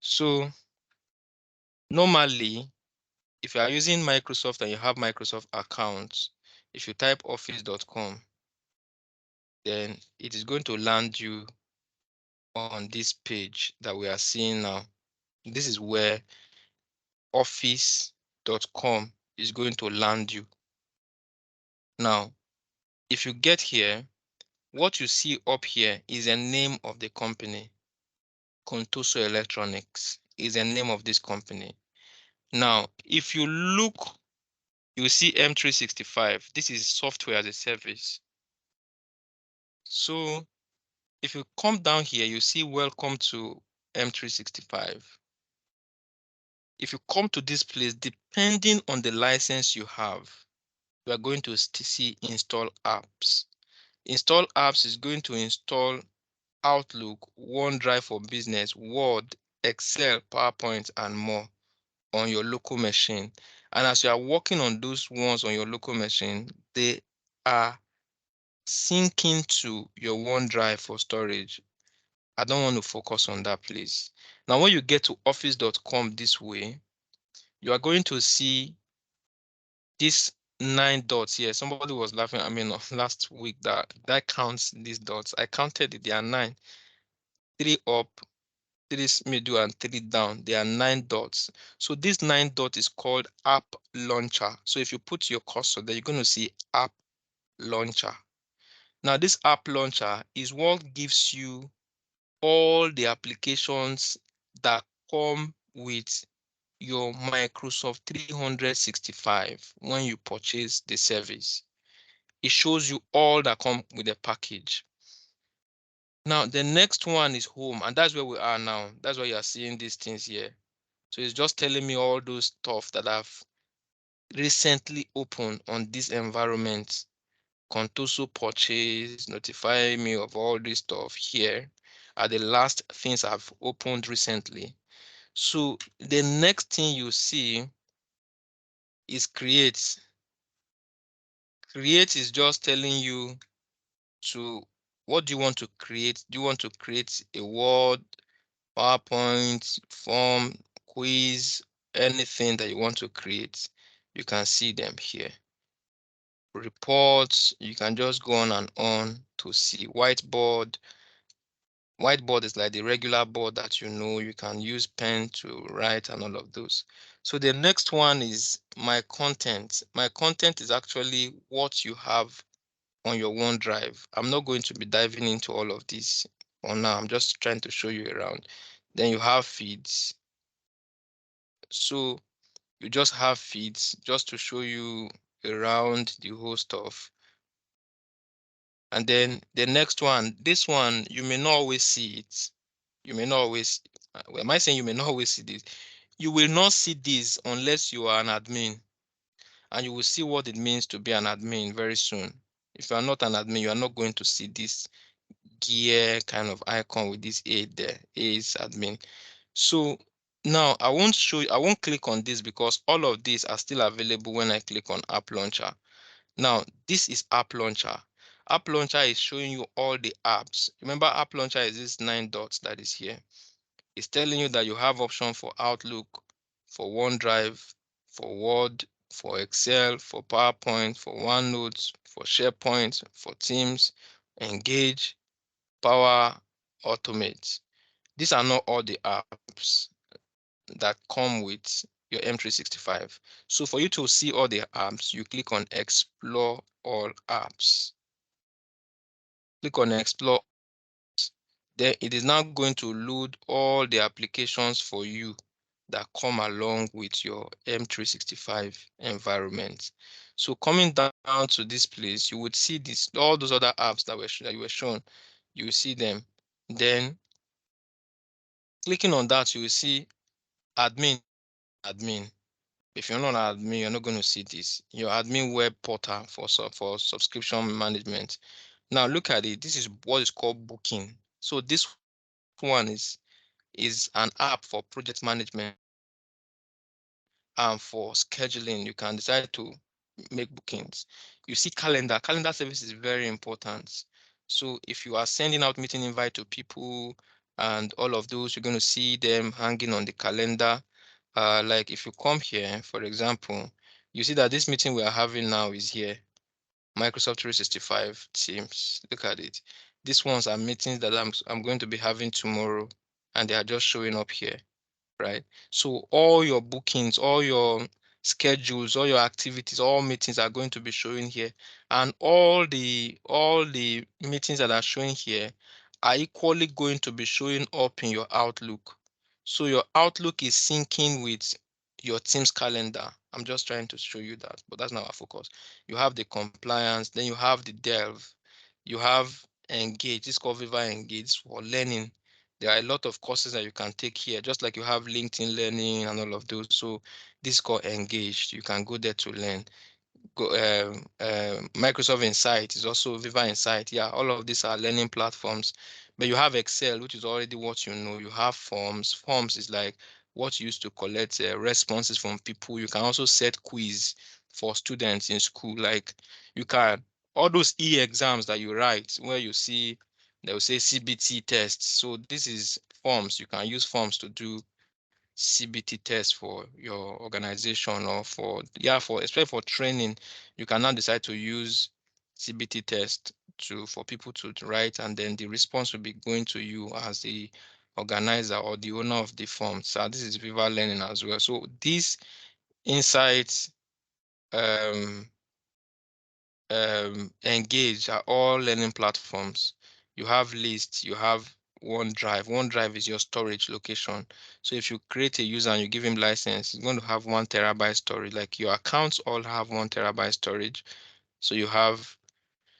So normally, if you are using Microsoft and you have Microsoft accounts, if you type office.com, then it is going to land you on this page that we are seeing now. This is where office.com is going to land you. Now, if you get here, what you see up here is the name of the company. Contoso Electronics is the name of this company. Now, if you look, you see M365. This is software as a service. So if you come down here, you see welcome to M365. If you come to this place, depending on the license you have, you are going to see install apps. Install apps is going to install Outlook, OneDrive for Business, Word, Excel, PowerPoint, and more on your local machine. And as you are working on those ones on your local machine, they are syncing to your OneDrive for storage. I don't want to focus on that, please. Now, when you get to office.com this way, you are going to see these 9 dots here. Somebody was laughing at me last week that counts these dots. I counted it. There are 9. 3 up, 3 middle, and 3 down. There are 9 dots. So this 9 dot is called App Launcher. So if you put your cursor there, you're going to see App Launcher. Now, this App Launcher is what gives you all the applications that come with your Microsoft 365 when you purchase the service. It shows you all that come with the package. Now, the next one is home, and that's where we are now. That's why you are seeing these things here. So it's just telling me all those stuff that I've recently opened on this environment. Contoso purchase, notify me of all this stuff here are the last things I've opened recently. So the next thing you see is create. Create is just telling you to what do you want to create? Do you want to create a Word, PowerPoint, form, quiz, anything that you want to create? You can see them here. Reports, you can just go on and on to see whiteboard. Whiteboard is like the regular board that you can use pen to write and all of those. So the next one is my content. My content is actually what you have on your OneDrive. I'm not going to be diving into all of this for now. I'm just trying to show you around. Then you have feeds. So you just have feeds just to show you around the whole stuff. And then the next one, this one, you may not always see it. You may not always, am I saying you may not always see this? You will not see this unless you are an admin. And you will see what it means to be an admin very soon. If you are not an admin, you are not going to see this gear kind of icon with this A there. A is admin. So now I won't click on this because all of these are still available when I click on App Launcher. Now, this is App Launcher. App Launcher is showing you all the apps. Remember, App Launcher is this 9 dots that is here. It's telling you that you have option for Outlook, for OneDrive, for Word, for Excel, for PowerPoint, for OneNote, for SharePoint, for Teams, Engage, Power, Automate. These are not all the apps that come with your M365. So for you to see all the apps, you click on Explore All Apps. Click on Explore. Then it is now going to load all the applications for you that come along with your M365 environment. So coming down to this place, you would see all those other apps that you were shown. You will see them. Then clicking on that, you will see admin. If you're not an admin, you're not going to see this. Your admin web portal for subscription management. Now look at it. This is what is called booking. So this one is an app for project management and for scheduling. You can decide to make bookings. You see calendar. Calendar service is very important. So if you are sending out meeting invite to people and all of those. You're going to see them hanging on the calendar. Like if you come here, for example, you see that this meeting we are having now is here. Microsoft 365 Teams. Look at it. These ones are meetings that I'm going to be having tomorrow, and they are just showing up here, right? So all your bookings, all your schedules, all your activities, all meetings are going to be showing here, and all the meetings that are showing here are equally going to be showing up in your Outlook. So your Outlook is syncing with your team's calendar. I'm just trying to show you that, but that's not our focus. You have the compliance, then you have the delve, you have engage. This is called Viva Engage for learning. There are a lot of courses that you can take here, just like you have LinkedIn Learning and all of those. So this is called Engaged. You can go there to learn. Microsoft Insight is also Viva Insight. Yeah, all of these are learning platforms. But you have Excel, which is already what you know. You have Forms. Forms is like what you used to collect responses from people. You can also set quiz for students in school. Like you can all those exams that you write, where you see they will say CBT tests. So this is Forms. You can use Forms to do CBT test for your organization, or for especially for training. You can now decide to use CBT test for people to write, and then the response will be going to you as the organizer or the owner of the form. So this is Viva Learning as well. So these insights, um, Engage are all learning platforms. You have lists, you have OneDrive. OneDrive is your storage location. So if you create a user and you give him license, he's going to have 1 TB storage. Like your accounts all have 1 TB storage. So you have.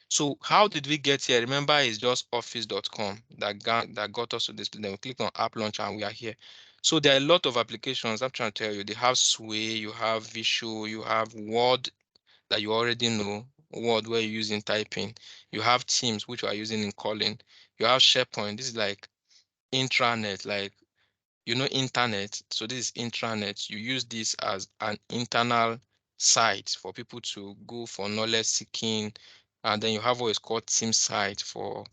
So how did we get here? Remember, it's just office.com that got us to this. Then we click on App Launcher and we are here. So there are a lot of applications. I'm trying to tell you. They have Sway, you have Visual, you have Word that you already know, Word where you're using typing. You have Teams, which you are using in calling. You have SharePoint. This is like intranet, like internet. So this is intranet. You use this as an internal site for people to go for knowledge seeking. And then you have what is called team site for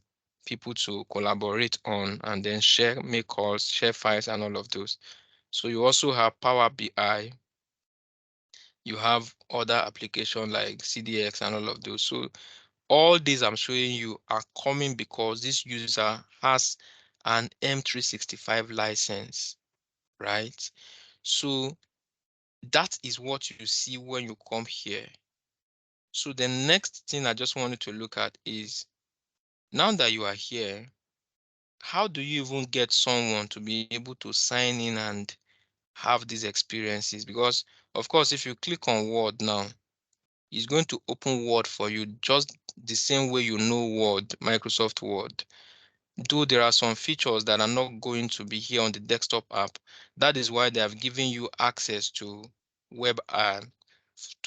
people to collaborate on and then share, make calls, share files, and all of those. So you also have Power BI. You have other applications like CDX and all of those. So all these I'm showing you are coming because this user has an M365 license, right? So that is what you see when you come here. So the next thing I just wanted to look at is, now that you are here, how do you even get someone to be able to sign in and have these experiences? Because of course, if you click on Word now, it's going to open Word for you just the same way you know Word, Microsoft Word. Though there are some features that are not going to be here on the desktop app. That is why they have given you access to web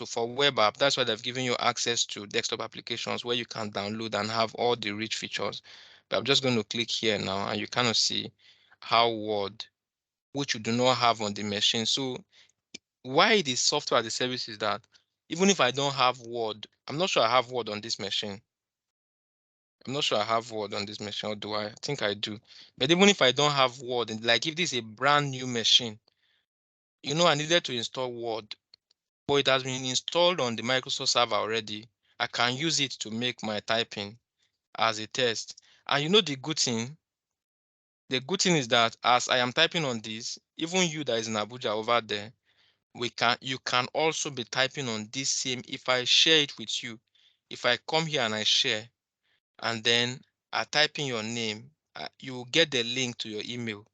for web app. That's why they've given you access to desktop applications where you can download and have all the rich features. But I'm just going to click here now and you kind of see how Word, which you do not have on the machine. So why the software as a service is that even if I don't have Word, I'm not sure I have Word on this machine. I'm not sure I have Word on this machine, or do I? I think I do. But even if I don't have Word, like if this is a brand new machine, I needed to install Word, but it has been installed on the Microsoft server already. I can use it to make my typing as a test. And the good thing is that as I am typing on this, even you that is in Abuja over there, you can also be typing on this same. If I share it with you, if I come here and I share, and then I type in your name, you will get the link to your email.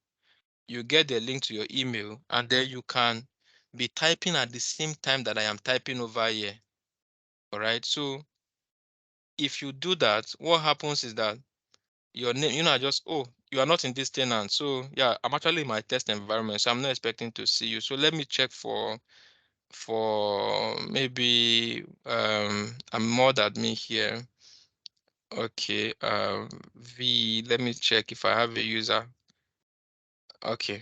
You get the link to your email, and then you can be typing at the same time that I am typing over here. All right. So if you do that, what happens is that your name, just, oh, you are not in this tenant. So yeah, I'm actually in my test environment, so I'm not expecting to see you. So let me check for maybe I'm more admin here. Okay, let me check if I have a user. Okay,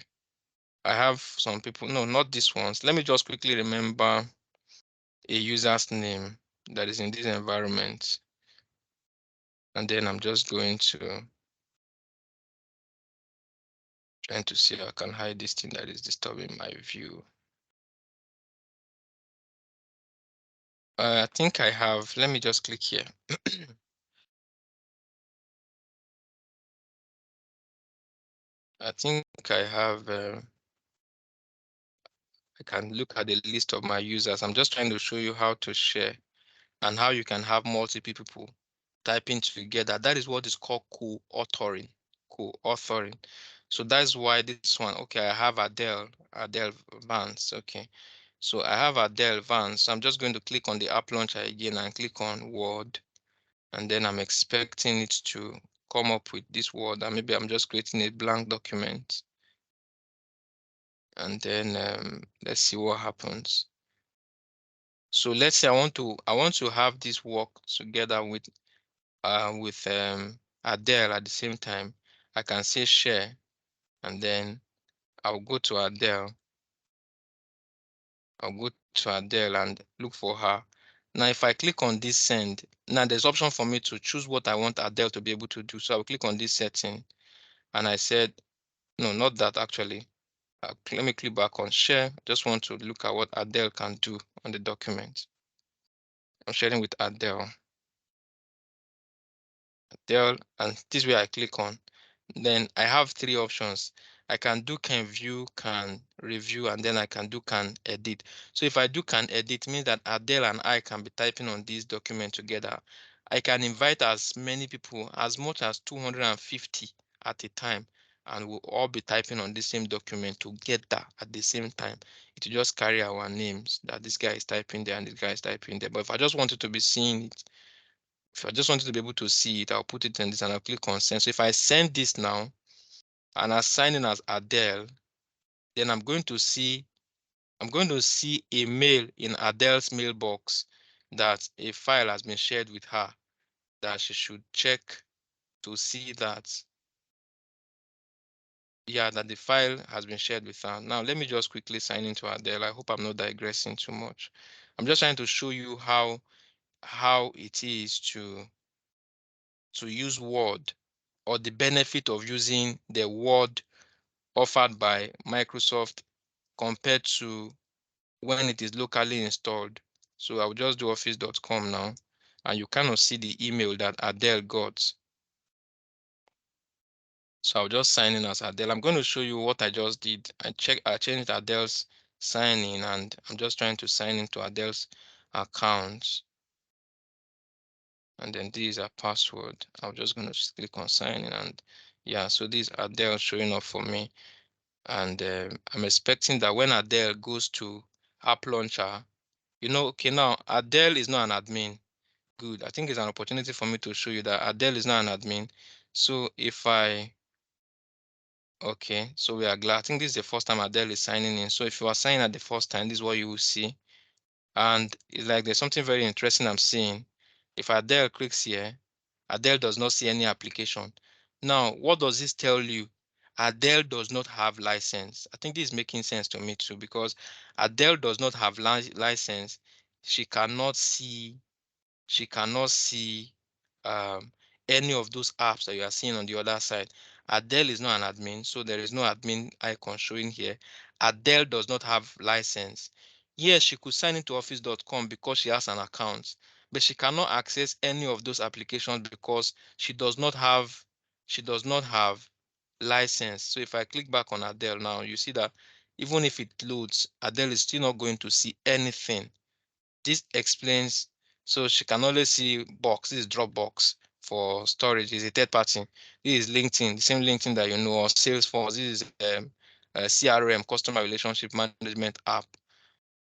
I have some people. No, not these ones. Let me just quickly remember a user's name that is in this environment. And then I'm just going to Trying to see how I can hide this thing that is disturbing my view. I think I have. Let me just click here. I think I have. I can look at the list of my users. I'm just trying to show you how to share and how you can have multiple people typing together. That is what is called co-authoring. Co-authoring. So that's why this one. Okay, I have Adele Vance. Okay, so I have Adele Vance. So I'm just going to click on the app launcher again and click on Word, and then I'm expecting it to come up with this word, and maybe I'm just creating a blank document, and then let's see what happens. So let's say I want to have this work together with Adele at the same time. I can say share, and then I'll go to Adele. I'll go to Adele and look for her. Now, if I click on this send, now there's option for me to choose what I want Adele to be able to do. So I'll click on this setting, and I said, no, not that actually. Let me click back on share. Just want to look at what Adele can do on the document. I'm sharing with Adele. And this way I click on. Then I have three options. I can do can view, can review, and then I can do can edit. So if I do can edit, means that Adele and I can be typing on this document together. I can invite as many people, as much as 250 at a time, and we'll all be typing on the same document together at the same time. It will just carry our names that this guy is typing there and this guy is typing there. But if I just wanted to be seeing it, if I just wanted to be able to see it, I'll put it in this and I'll click on send. So if I send this now and I sign in as Adele, then I'm going to see a mail in Adele's mailbox that a file has been shared with her, that she should check to see that, yeah, that the file has been shared with her. Now let me just quickly sign into Adele. I hope I'm not digressing too much. I'm just trying to show you how it is to use Word, or the benefit of using the Word offered by Microsoft compared to when it is locally installed. So I'll just do office.com now, and you kind of see the email that Adele got. So I'll just sign in as Adele. I'm going to show you what I just did. I changed Adele's sign in, and I'm just trying to sign into Adele's account. And then this is a password. I'm just going to click on sign in, and yeah, so this Adele showing up for me. And I'm expecting that when Adele goes to App Launcher, okay, now Adele is not an admin. Good. I think it's an opportunity for me to show you that Adele is not an admin. So okay, so we are glad. I think this is the first time Adele is signing in. So if you are signing at the first time, this is what you will see. And it's like there's something very interesting I'm seeing. If Adele clicks here, Adele does not see any application. Now, what does this tell you? Adele does not have license. I think this is making sense to me too, because Adele does not have license. She cannot see she cannot see um, any of those apps that you are seeing on the other side. Adele is not an admin, so there is no admin icon showing here. Adele does not have license. Yes, she could sign into office.com because she has an account, but she cannot access any of those applications because she does not have license. So if I click back on Adele now, you see that even if it loads, Adele is still not going to see anything. This explains, so she can only see box. This is Dropbox for storage. Is a third party. This is LinkedIn, the same LinkedIn that you know, or Salesforce. This is a CRM, customer relationship management app.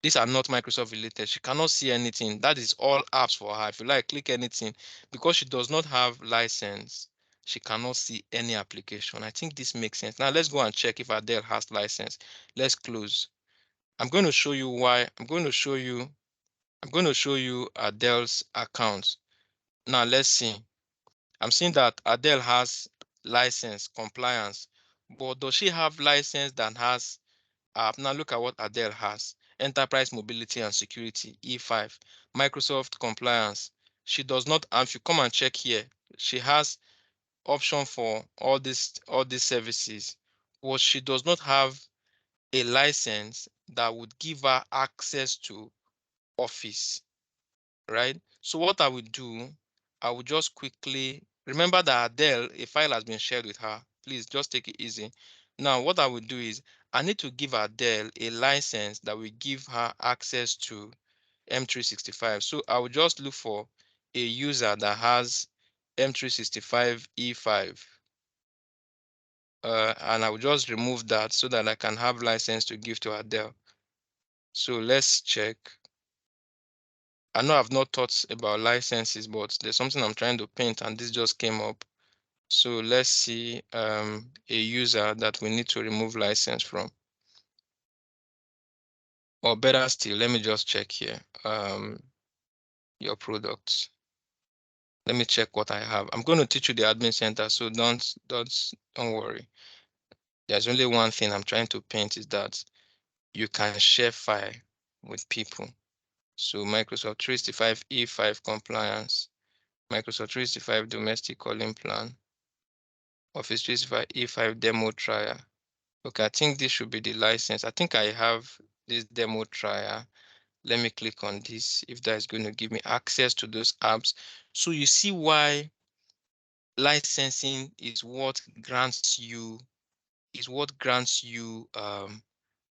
These are not Microsoft related. She cannot see anything. That is all apps for her. If you like, click anything. Because she does not have license, she cannot see any application. I think this makes sense. Now let's go and check if Adele has license. Let's close. I'm going to show you why. I'm going to show you Adele's account. Now let's see. I'm seeing that Adele has license compliance, but does she have license that has now look at what Adele has: enterprise mobility and security, E5, Microsoft compliance. She does not. And if you come and check here, she has option for all these services. but she does not have a license that would give her access to Office, right? So what I would do, I would just quickly remember that Adele, a file has been shared with her. Please just take it easy. Now, what I would do is I need to give Adele a license that will give her access to M365. So I will just look for a user that has M365 E5. And I will just remove that so that I can have license to give to Adele. So let's check. I know I've not thought about licenses, but there's something I'm trying to paint and this just came up. So let's see a user that we need to remove license from. Or better still, let me just check here. Your products. Let me check what I have. I'm going to teach you the admin center, so don't worry. There's only one thing I'm trying to paint is that you can share file with people. So Microsoft 365 E5 compliance, Microsoft 365 domestic calling plan, Office 365 E5 demo trial. Okay, I think this should be the license. I think I have this demo trial. Let me click on this if that is going to give me access to those apps. So you see why licensing is what grants you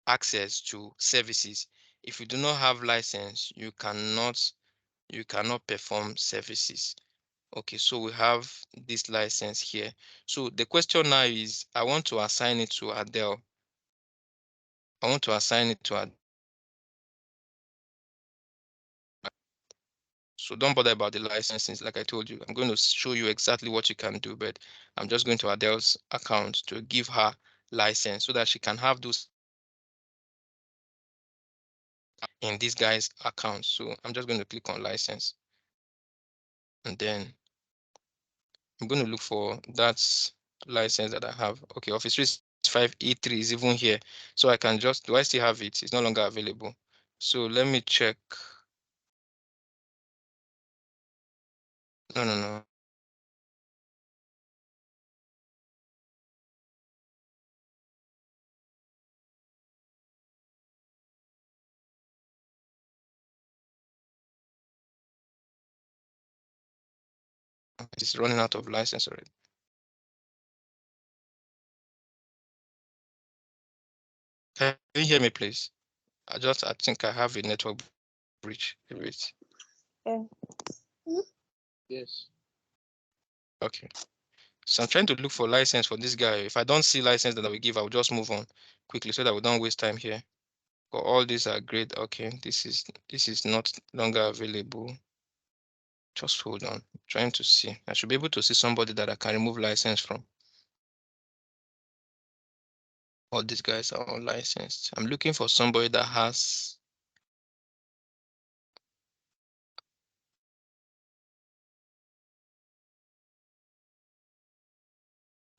access to services. If you do not have license, you cannot perform services. Okay, so we have this license here. So the question now is, I want to assign it to Adele. I want to assign it to Adele. So don't bother about the licenses. Like I told you, I'm going to show you exactly what you can do, but I'm just going to Adele's account to give her license so that she can have those in this guy's account. So I'm just going to click on license. And then I'm going to look for that license that I have. Okay, Office 365 E3 is even here. So I can just, do I still have it? It's no longer available. So let me check. No. It's running out of license already. Can you hear me, please? I think I have a network breach. Wait. Yeah. Yes. Okay. So I'm trying to look for license for this guy. If I don't see license that I will give, I'll just move on quickly so that we don't waste time here. But all these are great. Okay, this is not longer available. Just hold on. I'm trying to see. I should be able to see somebody that I can remove license from. All these guys are unlicensed. I'm looking for somebody that has.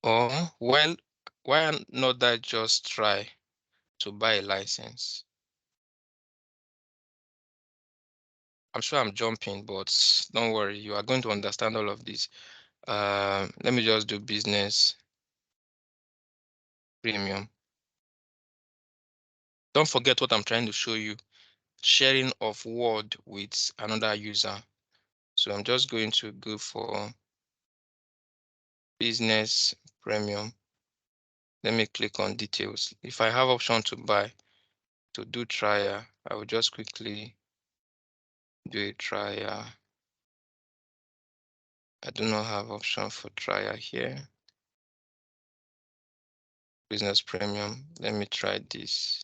Or well, why not that just try to buy a license? I'm sure I'm jumping, but don't worry, you are going to understand all of this. Let me just do business premium. Don't forget what I'm trying to show you, sharing of word with another user. So I'm just going to go for business premium. Let me click on details. If I have option to buy, to do trial, I will just quickly do a trial. I do not have option for trial here. Business premium. Let me try this.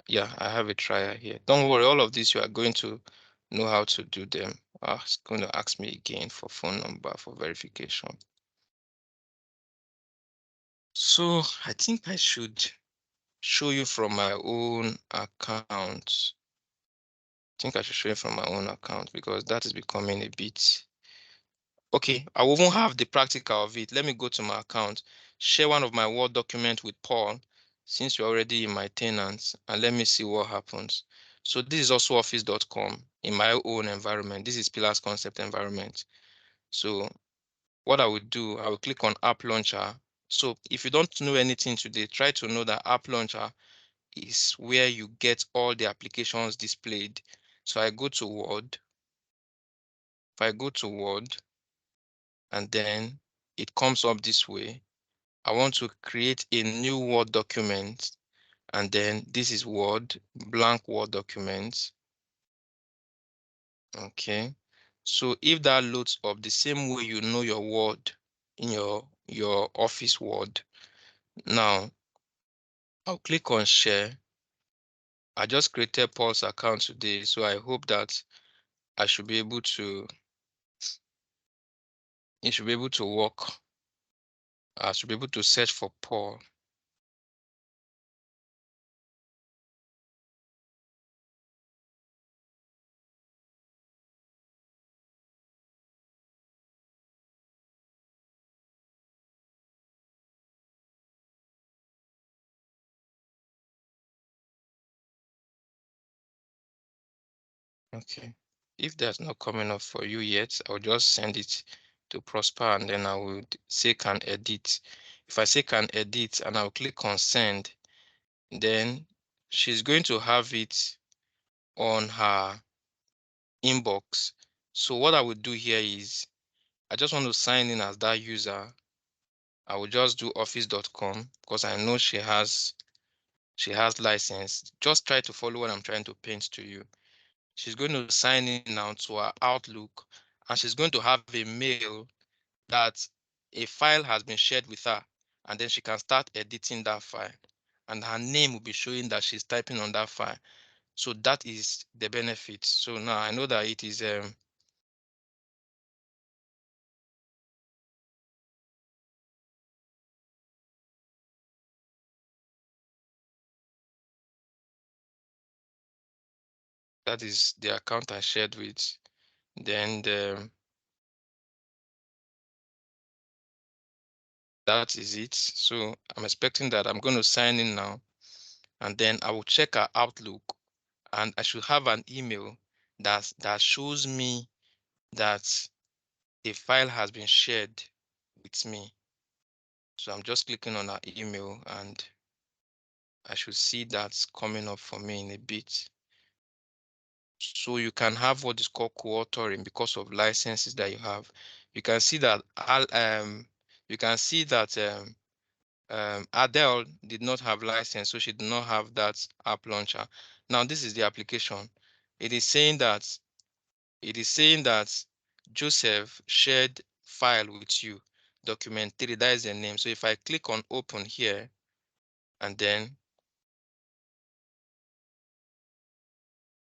Yeah, I have a trial here. Don't worry, all of this you are going to know how to do them. It's going to ask me again for phone number for verification. So I think I should show you from my own account. I think I should show you from my own account because that is becoming a bit. Okay, I won't have the practical of it. Let me go to my account, share one of my Word document with Paul, since you're already in my tenants, and let me see what happens. So this is also office.com in my own environment. This is Pillars Concept environment. So what I would do, I will click on App Launcher So if you don't know anything today, try to know that App Launcher is where you get all the applications displayed. So I go to Word. If I go to Word and then it comes up this way, I want to create a new Word document. And then this is Word, blank Word document. Okay. So if that loads up the same way you know your Word in your Office Word, now I'll click on share. I just created Paul's account today, so I hope that I should be able to, it should be able to work. I should be able to search for Paul. Okay. If that's not coming up for you yet, I'll just send it to Prosper and then I would say can edit. If I say can edit and I'll click on send, then she's going to have it on her inbox. So what I would do here is I just want to sign in as that user. I will just do office.com because I know she has license. Just try to follow what I'm trying to paint to you. She's going to sign in now to her Outlook and she's going to have a mail that a file has been shared with her and then she can start editing that file and her name will be showing that she's typing on that file. So that is the benefit. So now I know that it is that is the account I shared with. Then that is it. So I'm expecting that I'm going to sign in now and then I will check our Outlook and I should have an email that shows me that a file has been shared with me. So I'm just clicking on our email and I should see that's coming up for me in a bit. So you can have what is called co-authoring because of licenses that you have. You can see that you can see that Adele did not have license, so she did not have that app launcher. Now this is the application. It is saying that Joseph shared file with you, document 3, that is the name. So if I click on open here and then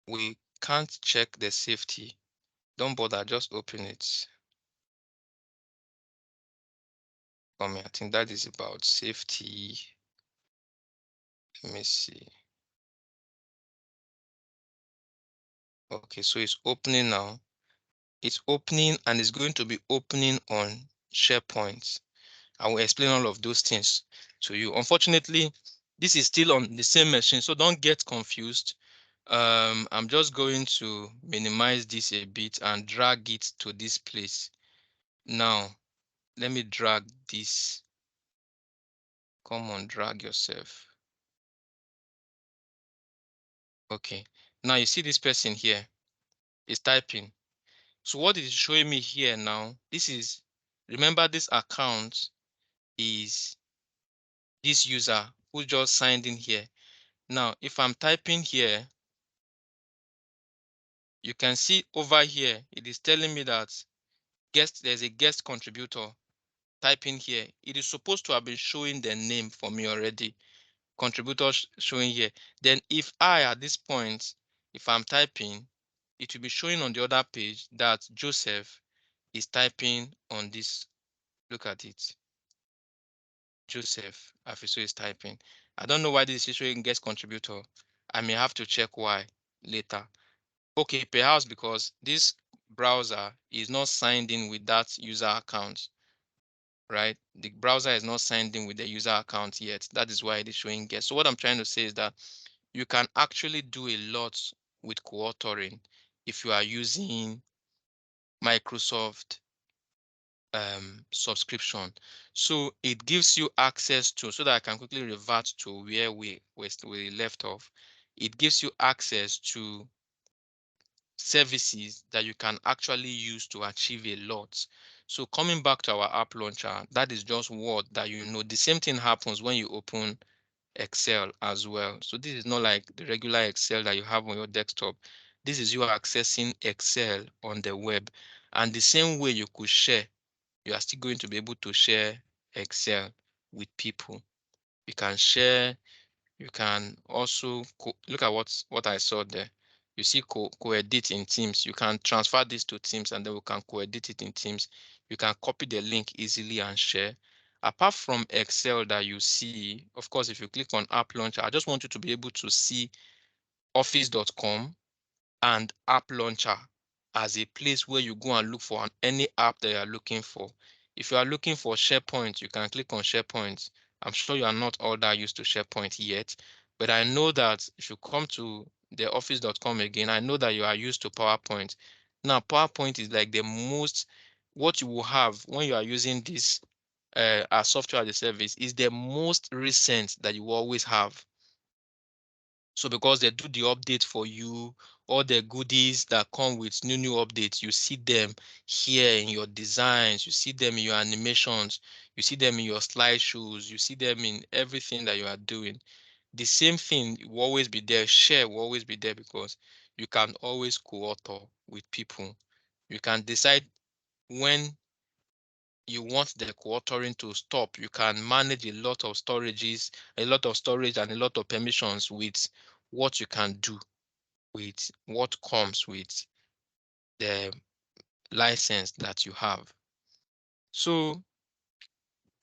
we can't check the safety, don't bother, just open it for me. I think that is about safety. Let me see. Okay, so it's opening now. It's opening and it's going to be opening on SharePoint. I will explain all of those things to you. Unfortunately, this is still on the same machine, so don't get confused. I'm just going to minimize this a bit and drag it to this place. Now, let me drag this. Come on, drag yourself. Okay. Now you see this person here is typing. So what it is showing me here now, remember this account is this user who just signed in here. Now, if I'm typing here, you can see over here, it is telling me that there's a guest contributor typing here. It is supposed to have been showing the name for me already. Contributor showing here. Then if at this point, if I'm typing, it will be showing on the other page that Joseph is typing on this. Look at it. Joseph Afiso is typing. I don't know why this is showing guest contributor. I may have to check why later. Okay, perhaps because this browser is not signed in with that user account, right? The browser is not signed in with the user account yet. That is why it is showing guest. So what I'm trying to say is that you can actually do a lot with co-authoring if you are using Microsoft subscription. So it gives you access to, so that I can quickly revert to where we left off. It gives you access to services that you can actually use to achieve a lot. So coming back to our app launcher, that is just what that you know. The same thing happens when you open Excel as well. So this is not like the regular Excel that you have on your desktop. This is you accessing Excel on the web. And the same way you could share, you are still going to be able to share Excel with people. You can share, you can also look at what I saw there. You see co-edit in Teams. You can transfer this to Teams and then we can co-edit it in Teams. You can copy the link easily and share. Apart from Excel that you see, of course, if you click on App Launcher, I just want you to be able to see office.com and App Launcher as a place where you go and look for any app that you are looking for. If you are looking for SharePoint, you can click on SharePoint. I'm sure you are not all that used to SharePoint yet, but I know that if you come to the office.com again, I know that you are used to PowerPoint. Now, PowerPoint is like the most, what you will have when you are using this as software as a service is the most recent that you will always have. So because they do the update for you, all the goodies that come with new updates, you see them here in your designs, you see them in your animations, you see them in your slideshows, you see them in everything that you are doing. The same thing will always be there. Share will always be there because you can always co-author with people. You can decide when you want the co-authoring to stop. You can manage a lot of storages, a lot of storage and a lot of permissions with what you can do with what comes with the license that you have. So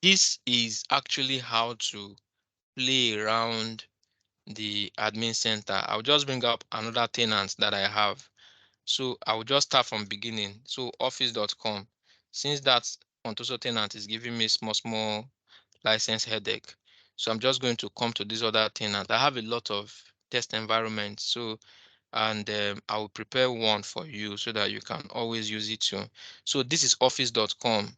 this is actually how to play around the admin center. I'll just bring up another tenant that I have. So I will just start from beginning. So office.com, since that Contoso tenant is giving me small license headache. So I'm just going to come to this other tenant. I have a lot of test environments. So and I will prepare one for you so that you can always use it too. So this is office.com,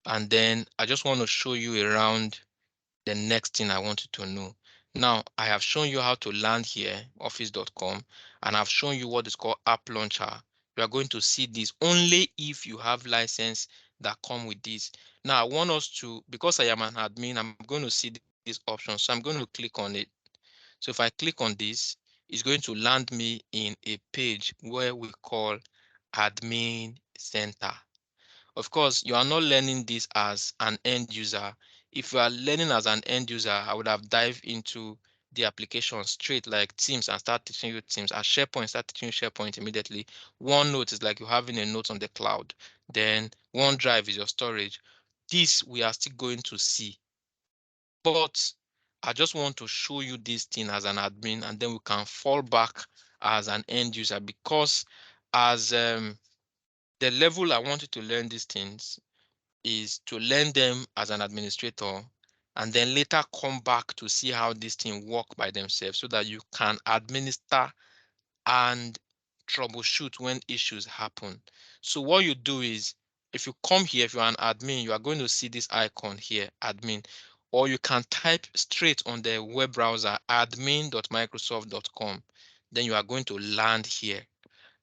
and then I just want to show you around the next thing I want you to know. Now, I have shown you how to land here, office.com, and I've shown you what is called App Launcher. You are going to see this only if you have license that come with this. Now, I want us to, because I am an admin, I'm going to see this option. So I'm going to click on it. So if I click on this, it's going to land me in a page where we call Admin Center. Of course, you are not learning this as an end user. If you are learning as an end user, I would have dived into the application straight like Teams and start teaching you Teams. As SharePoint, start teaching you SharePoint immediately. OneNote is like you having a note on the cloud. Then OneDrive is your storage. This we are still going to see. But I just want to show you this thing as an admin, and then we can fall back as an end user, because as the level I want you to learn these things is to learn them as an administrator, and then later come back to see how this thing work by themselves so that you can administer and troubleshoot when issues happen. So what you do is, if you come here, if you're an admin, you are going to see this icon here, admin, or you can type straight on the web browser admin.microsoft.com. Then you are going to land here.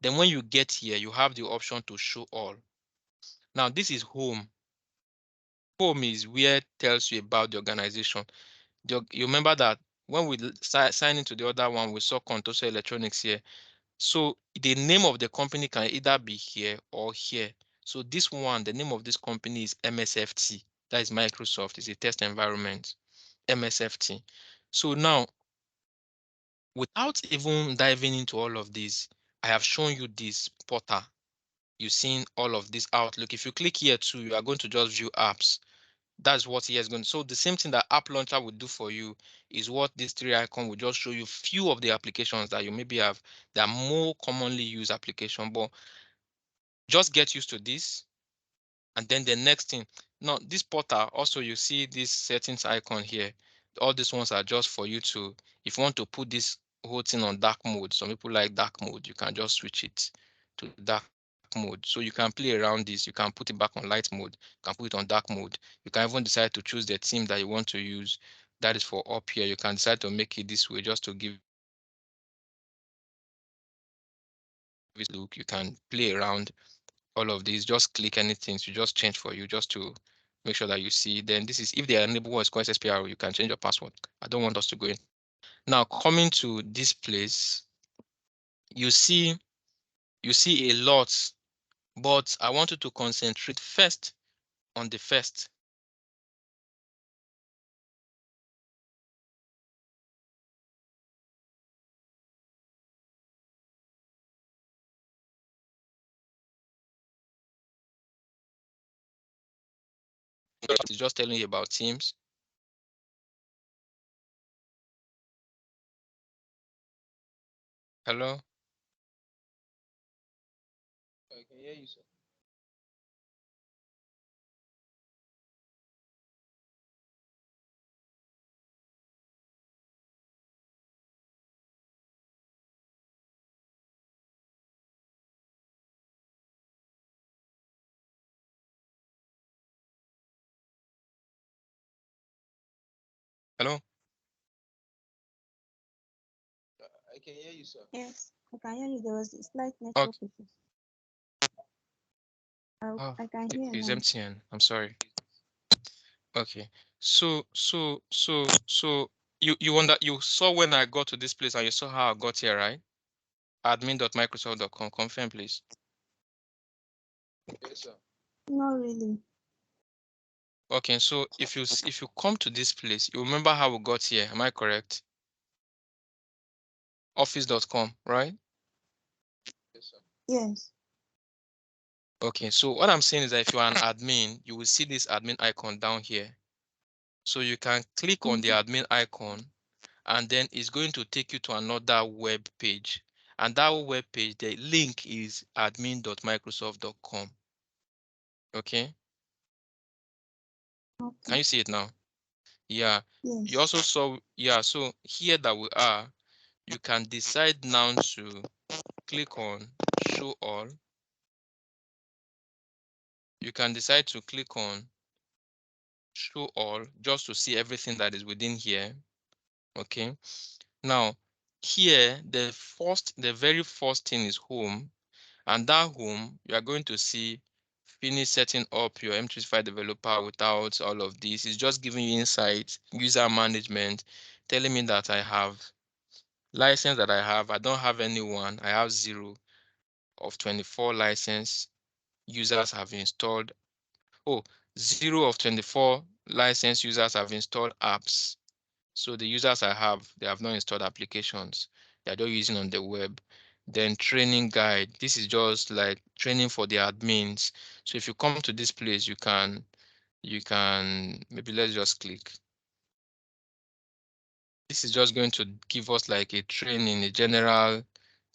Then when you get here, you have the option to show all. Now this is home. Home is where it tells you about the organization. You remember that when we sign into the other one, we saw Contoso Electronics here. So the name of the company can either be here or here. So this one, the name of this company is MSFT. That is Microsoft. It's a test environment, MSFT. So now, without even diving into all of this, I have shown you this portal. You've seen all of this Outlook. If you click here too, you are going to just view apps. That's what he is going to. So the same thing that App Launcher will do for you is what this three icon will just show you few of the applications that you maybe have that are more commonly used application. But just get used to this. And then the next thing, now this portal also, you see this settings icon here. All these ones are just for you to, if you want to put this whole thing on dark mode, some people like dark mode, you can just switch it to dark mode. dark mode. So you can play around this. You can put it back on light mode. You can put it on dark mode. You can even decide to choose the theme that you want to use. That is for up here. You can decide to make it this way just to give it look. You can play around all of these. Just click anything to just change for you, just to make sure that you see. Then this is if they enable what's called SSPR, you can change your password. I don't want us to go in. Now coming to this place, you see a lot, but I want you to concentrate first on the first. It's just telling you about Teams. Hello? I can hear you, sir. Hello? I can hear you, sir. Yes, I can hear you. There was a slight network Okay. issue. Oh, I can hear it's now. MTN. I'm sorry. Okay. So you saw when I got to this place and you saw how I got here, right? Admin.microsoft.com. Confirm, please. Yes, sir. Not really. Okay, so if you come to this place, you remember how we got here. Am I correct? Office.com, right? Yes, sir. Yes. Okay, so what I'm saying is that if you are an admin, you will see this admin icon down here. So you can click on the Okay. admin icon, and then it's going to take you to another web page. And that web page, the link is admin.microsoft.com. Okay, Okay. can you see it now? Yeah. You Yes. also saw, yeah, so here that we are, you can decide now to click on show all. You can decide to click on show all just to see everything that is within here. Okay. Now, here, the very first thing is home, and that home, you are going to see finish setting up your M365 developer without all of this. It's just giving you insight, user management, telling me that I have license that I have. I don't have anyone. I have 0 of 24 license users have installed. Oh, 0 of 24 license users have installed apps. So the users I have, they have not installed applications. They're just using on the web. Then training guide. This is just like training for the admins. So if you come to this place, you can maybe let's just click. This is just going to give us like a training, a general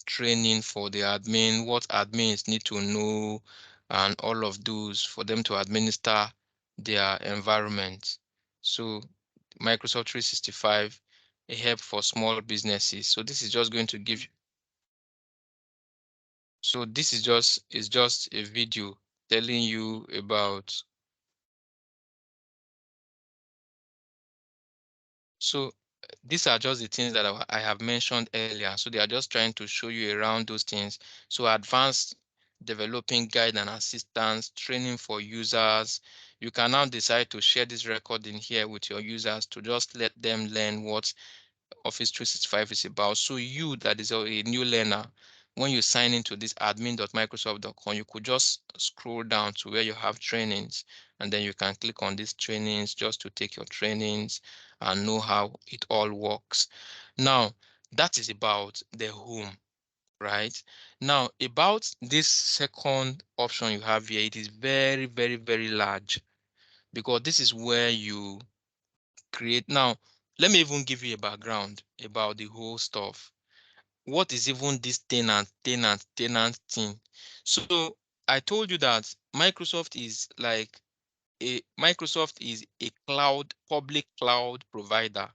training for the admin, what admins need to know, and all of those for them to administer their environment. So Microsoft 365, a help for small businesses. So this is just going to give you, so this is just a video telling you about. So these are just the things that I have mentioned earlier. So they are just trying to show you around those things. So advanced developing guide and assistance, training for users. You can now decide to share this recording here with your users to just let them learn what Office 365 is about. So you that is a new learner, when you sign into this admin.microsoft.com, you could just scroll down to where you have trainings, and then you can click on these trainings just to take your trainings and know how it all works. Now, that is about the home, right? Now, about this second option you have here, it is very, very, very large because this is where you create. Now, let me even give you a background about the whole stuff. What is even this tenant thing? So I told you that Microsoft is a public cloud provider.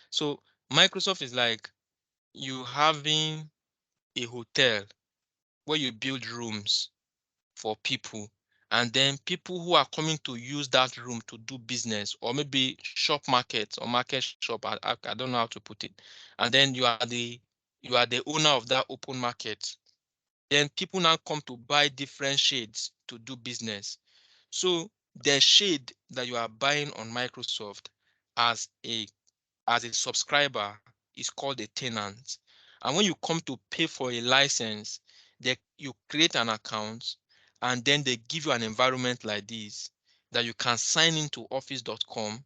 So Microsoft is like you having a hotel where you build rooms. for people, and then people who are coming to use that room to do business, or maybe shop market or market shop. I don't know how to put it. And then you are the owner of that open market. Then people now come to buy different shades to do business. So the shade that you are buying on Microsoft as a as a subscriber is called a tenant. And when you come to pay for a license, you create an account, and then they give you an environment like this that you can sign into office.com.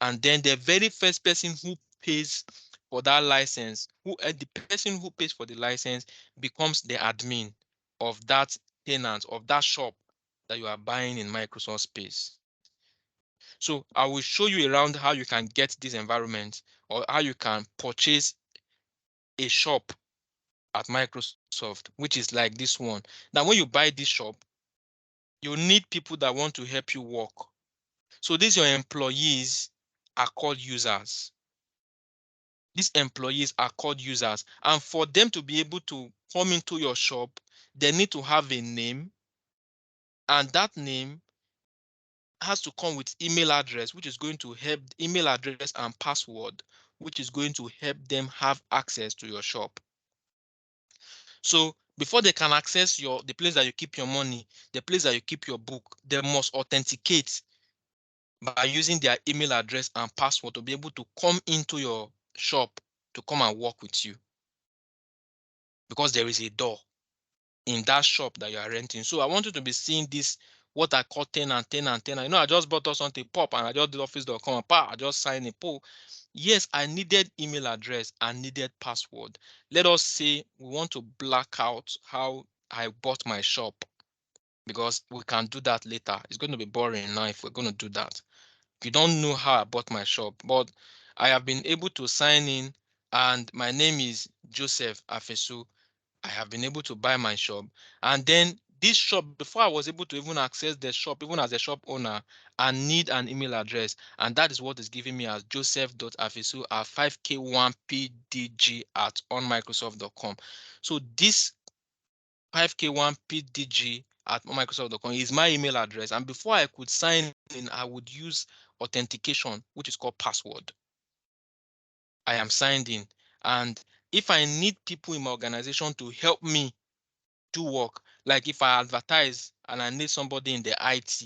And then the very first person who pays for that license, the person who pays for the license becomes the admin of that tenant, of that shop that you are buying in Microsoft space. So I will show you around how you can get this environment, or how you can purchase a shop at Microsoft, which is like this one. Now, when you buy this shop, you need people that want to help you work. So these your employees are called users. These employees are called users. And for them to be able to come into your shop, they need to have a name, and that name has to come with email address, which is going to help email address and password, which is going to help them have access to your shop. So before they can access the place that you keep your money, the place that you keep your book, they must authenticate by using their email address and password to be able to come into your shop to come and work with you, because there is a door in that shop that you are renting. So I want you to be seeing this, what I call tenant. I just bought us something pop, and I just did office.com and I just signed a poll. Yes, I needed email address and needed password. Let us say we want to black out how I bought my shop, because we can do that later. It's going to be boring now if we're going to do that. You don't know how I bought my shop, but I have been able to sign in, and my name is Joseph Afesu. I have been able to buy my shop. And then this shop, before I was able to even access the shop, even as a shop owner, I need an email address. And that is what is giving me as joseph.afisu at 5k1pdg at onmicrosoft.com. So this 5k1pdg at microsoft.com is my email address. And before I could sign in, I would use authentication, which is called password. I am signed in. And if I need people in my organization to help me do work, like if I advertise and I need somebody in the IT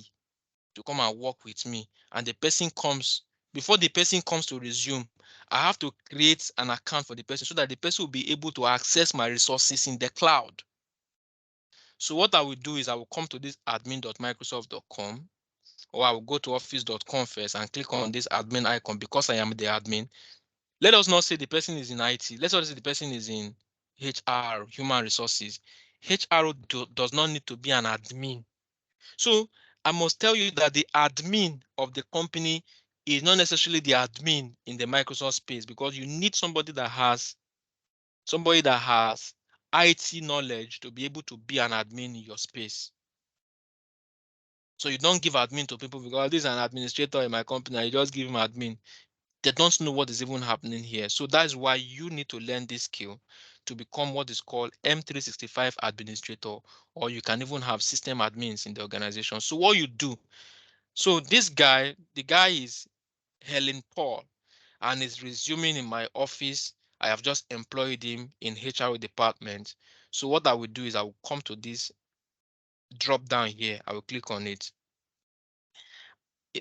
to come and work with me, and the person comes, before the person comes to resume, I have to create an account for the person so that the person will be able to access my resources in the cloud. So what I will do is I will come to this admin.microsoft.com, or I will go to office.com first and click on this admin icon because I am the admin. Let us not say the person is in IT. Let's say the person is in HR, human resources. HR does not need to be an admin. So I must tell you that the admin of the company is not necessarily the admin in the Microsoft space, because you need somebody that has IT knowledge to be able to be an admin in your space. So you don't give admin to people because this is an administrator in my company, and you just give him admin. They don't know what is even happening here. So that is why you need to learn this skill to become what is called M365 administrator, or you can even have system admins in the organization. So what you do, so the guy is Helen Paul, and is resuming in my office. I have just employed him in HR department. So what I will do is I will come to this drop down here. I will click on it.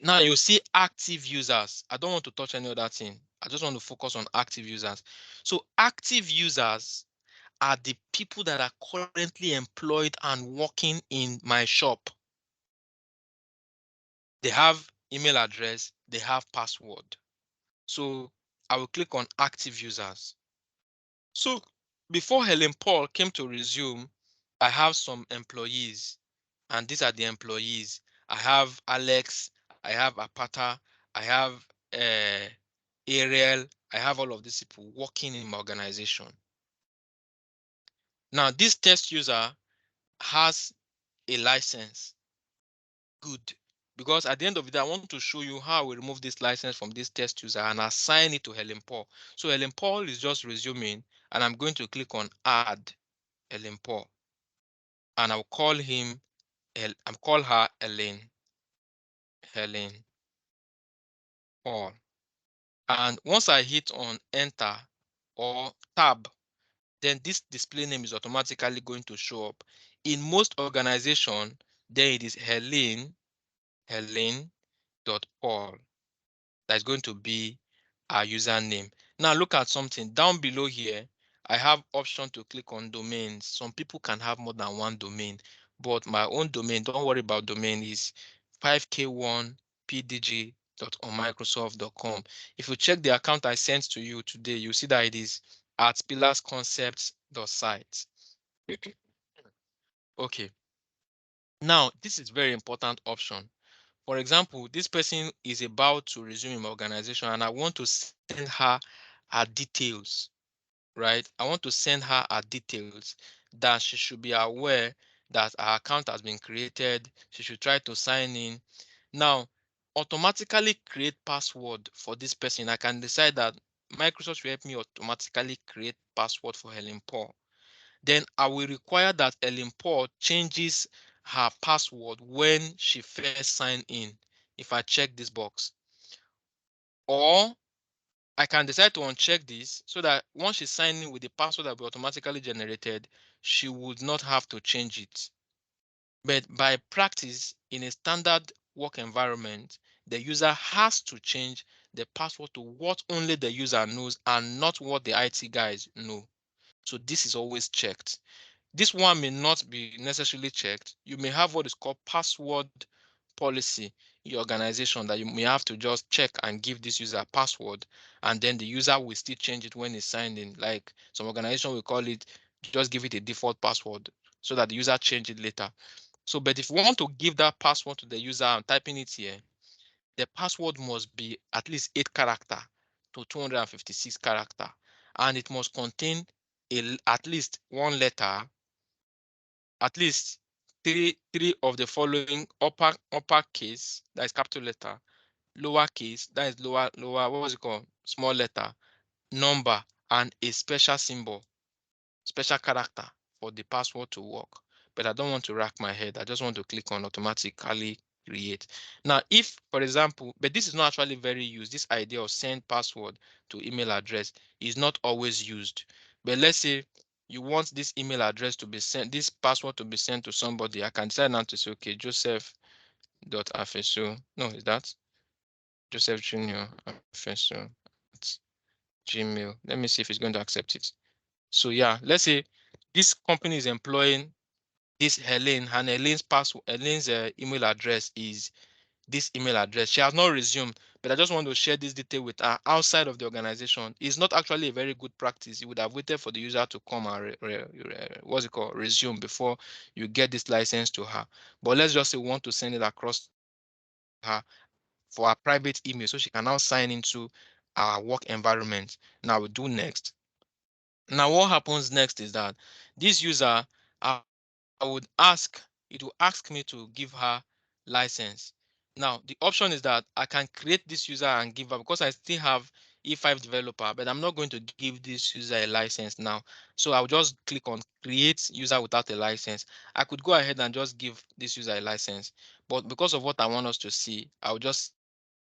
Now you see active users. I don't want to touch any other thing. I just want to focus on active users. So active users are the people that are currently employed and working in my shop. They have email address, they have password. So I will click on active users. So before Helen Paul came to resume, I have some employees, and these are the employees. I have Alex, I have Apata, I have uh, Ariel, I have all of these people working in my organization. Now, this test user has a license. Good. Because at the end of it, I want to show you how we remove this license from this test user and assign it to Helen Paul. So Helen Paul is just resuming, and I'm going to click on add Helen Paul, and I'll call him I'm call her Elaine. Helen Hall. And once I hit on enter or tab, then this display name is automatically going to show up. In most organization, then it is Helen.Paul. That's going to be our username. Now look at something down below here. I have option to click on domains. Some people can have more than one domain, but my own domain, don't worry about domain, is 5k1pdg.onmicrosoft.com. If you check the account I sent to you today, you see that it is at pillarsconcepts.site. Okay. Now, this is very important option. For example, this person is about to resume my organization and I want to send her her details, right? I want to send her her details that she should be aware that her account has been created. She should try to sign in. Now, automatically create password for this person. I can decide that Microsoft will help me automatically create password for Helen Paul. Then I will require that Ellen Paul changes her password when she first sign in. If I check this box, or I can decide to uncheck this so that once she signs in with the password that will be automatically generated, she would not have to change it. But by practice, in a standard work environment, the user has to change the password to what only the user knows and not what the IT guys know. So this is always checked. This one may not be necessarily checked. You may have what is called password policy in your organization that you may have to just check and give this user a password, and then the user will still change it when it's signed in. Like some organization will call it, just give it a default password so that the user change it later. So, but if you want to give that password to the user and typing it here, the password must be at least 8 character to 256 character, and it must contain at least one letter, at least three of the following upper case, that is capital letter, lower case, that is lower, what was it called, small letter, number, and a special symbol, special character for the password to work. But I don't want to rack my head. I just want to click on automatically create. Now, if, for example, but this is not actually very used. This idea of send password to email address is not always used. But let's say you want this email address to be sent, this password to be sent to somebody. I can decide now to say, okay, Joseph.afeso. No, is that Joseph Junior Afeso at Gmail. Let me see if it's going to accept it. So yeah, let's say this company is employing this Helen, and Helen's password, Helen's email address is this email address. She has not resumed, but I just want to share this detail with her outside of the organization. It's not actually a very good practice. You would have waited for the user to come and what's it called, resume before you get this license to her. But let's just say we want to send it across to her for our private email so she can now sign into our work environment. Now we do next. Now, what happens next is that this user, I would ask, it will ask me to give her license. Now, the option is that I can create this user and give her, because I still have E5 developer, but I'm not going to give this user a license now. So I'll just click on create user without a license. I could go ahead and just give this user a license, but because of what I want us to see, I'll just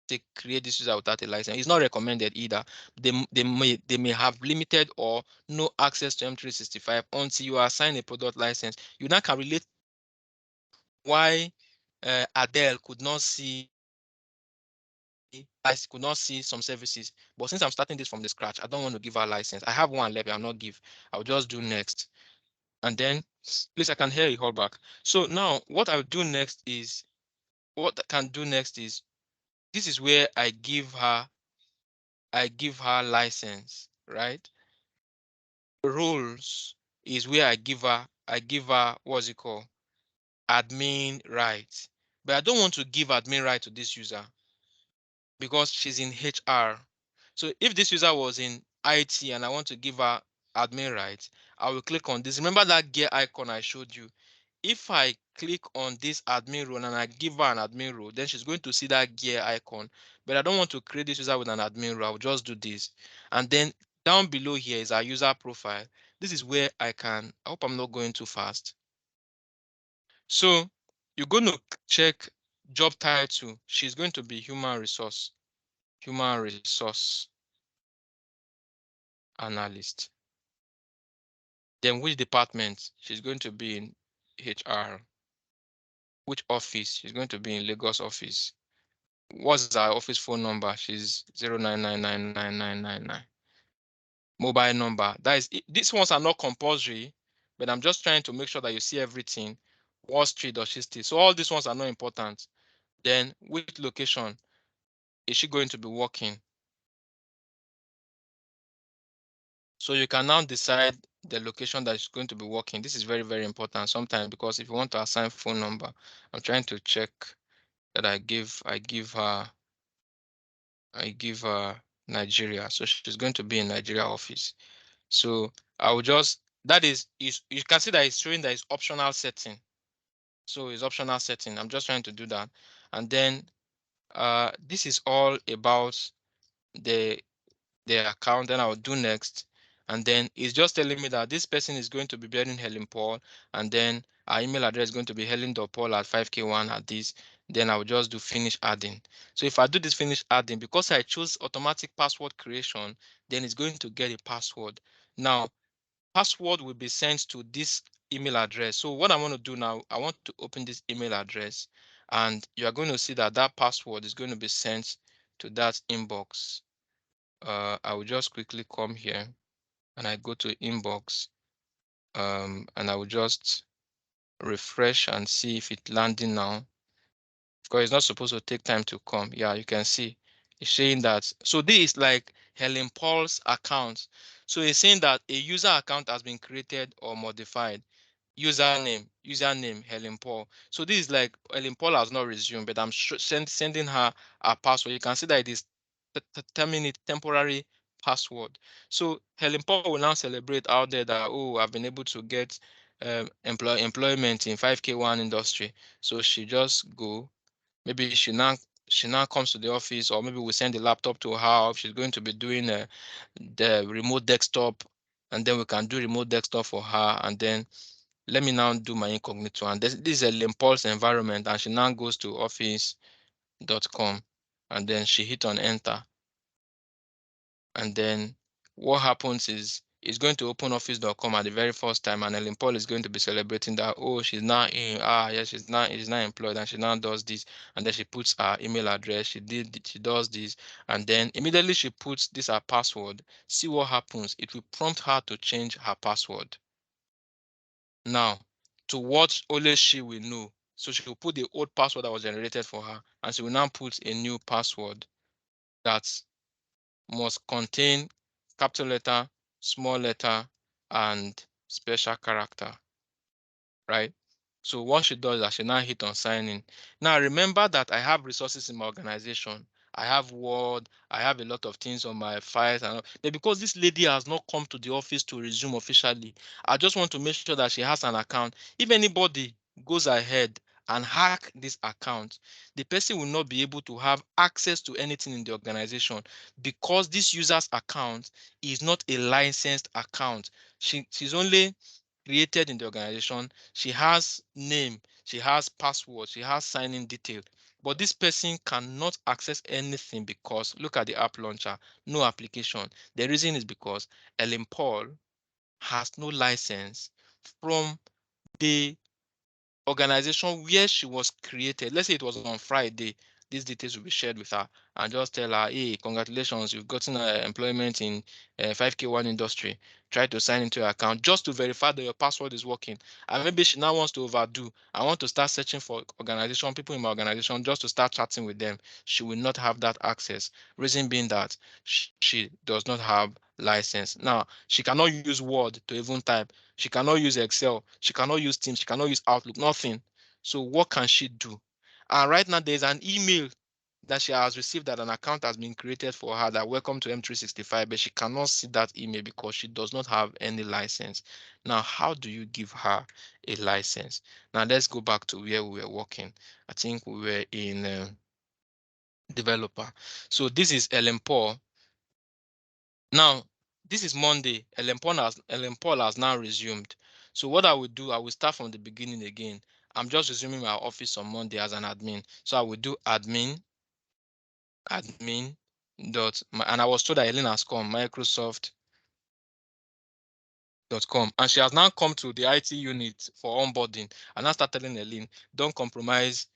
say create this user without a license. It's not recommended either. They may have limited or no access to M365 until you assign a product license. You now can relate to why Adele could not see could not see some services. But since I'm starting this from the scratch, I don't want to give her license. I have one left, I'll not give. I'll just do next. And then please, I can hear you all back. So now what I'll do next is this is where I give her license, right? Roles is where I give her what's it called? Admin rights. But I don't want to give admin right to this user because she's in HR. So if this user was in IT and I want to give her admin rights, I will click on this. Remember that gear icon I showed you? If I click on this admin role and I give her an admin role, then she's going to see that gear icon. But I don't want to create this user with an admin role. I'll just do this. And then down below here is our user profile. This is where I hope I'm not going too fast. So You're going to check job title. She's going to be human resource analyst. Then which department? She's going to be in HR. Which office? She's going to be in Lagos office. What's our office phone number? She's 099999999. Mobile number. That is, these ones are not compulsory, but I'm just trying to make sure that you see everything. What street does she stay? So all these ones are not important. Then which location is she going to be working? So you can now decide the location that she's going to be working. This is very, very important sometimes, because if you want to assign phone number, I'm trying to check that I give her Nigeria. So she's going to be in Nigeria office. So I will just, that is you can see that it's showing that it's optional setting. So it's optional setting. I'm just trying to do that. And then this is all about the account. Then I will do next. And then it's just telling me that this person is going to be bearing Helen Paul, and then our email address is going to be helen.paul at 5k1 at this. Then I will just do finish adding. So if I do this finish adding, because I choose automatic password creation, then it's going to get a password. Now, password will be sent to this email address. So what I want to do now, I want to open this email address, and you are going to see that that password is going to be sent to that inbox. I will just quickly come here and I go to inbox, and I will just refresh and see if it's landing now, because it's not supposed to take time to come. Yeah, you can see it's saying that. So this is like Helen Paul's account. So it's saying that a user account has been created or modified. Username Helen Paul. So this is like Helen Paul has not resumed, but I'm sending her a password. You can see that it is temporary password. So Helen Paul will now celebrate out there that, oh, I've been able to get employment in 5k1 industry. So she just go. Maybe she now comes to the office, or maybe we send the laptop to her. If she's going to be doing the remote desktop, and then we can do remote desktop for her. And then let me now do my incognito, and this is a Limpulse environment, and she now goes to office.com, and then she hit on enter, and then what happens is it's going to open office.com at the very first time, and Ellen Paul is going to be celebrating that, oh, she's now in, yes, she's now employed, and she now does this, and then she puts her email address, she does this, and then immediately she puts this her password. See what happens. It will prompt her to change her password. Now, to what only she will know. So she will put the old password that was generated for her, and she will now put a new password that must contain capital letter, small letter, and special character, right? So once she does that, she now hit on sign in. Now remember that I have resources in my organization. I have Word, I have a lot of things on my files, and but because this lady has not come to the office to resume officially, I just want to make sure that she has an account. If anybody goes ahead and hack this account, the person will not be able to have access to anything in the organization, because this user's account is not a licensed account. She's only created in the organization. She has name, she has password, she has sign-in detail. But this person cannot access anything because look at the app launcher, no application. The reason is because Ellen Paul has no license from the organization where she was created. Let's say it was on Friday. These details will be shared with her, and just tell her, hey, congratulations, you've gotten employment in 5k1 industry. Try to sign into your account just to verify that your password is working. And maybe she now wants to overdo. I want to start searching for organization, people in my organization, just to start chatting with them. She will not have that access. Reason being that she does not have license. Now, she cannot use Word to even type. She cannot use Excel. She cannot use Teams. She cannot use Outlook. Nothing. So what can she do? And right now there's an email that she has received that an account has been created for her that welcome to M365, but she cannot see that email because she does not have any license. Now, how do you give her a license? Now, let's go back to where we were working. I think we were in developer. So this is Ellen Paul. Now, this is Monday. Ellen Paul has now resumed. So what I will do, I will start from the beginning again. I'm just resuming my office on Monday as an admin. So I will do admin and I was told that Helen has come, Microsoft.com, and she has now come to the IT unit for onboarding and I start telling Elaine, don't compromise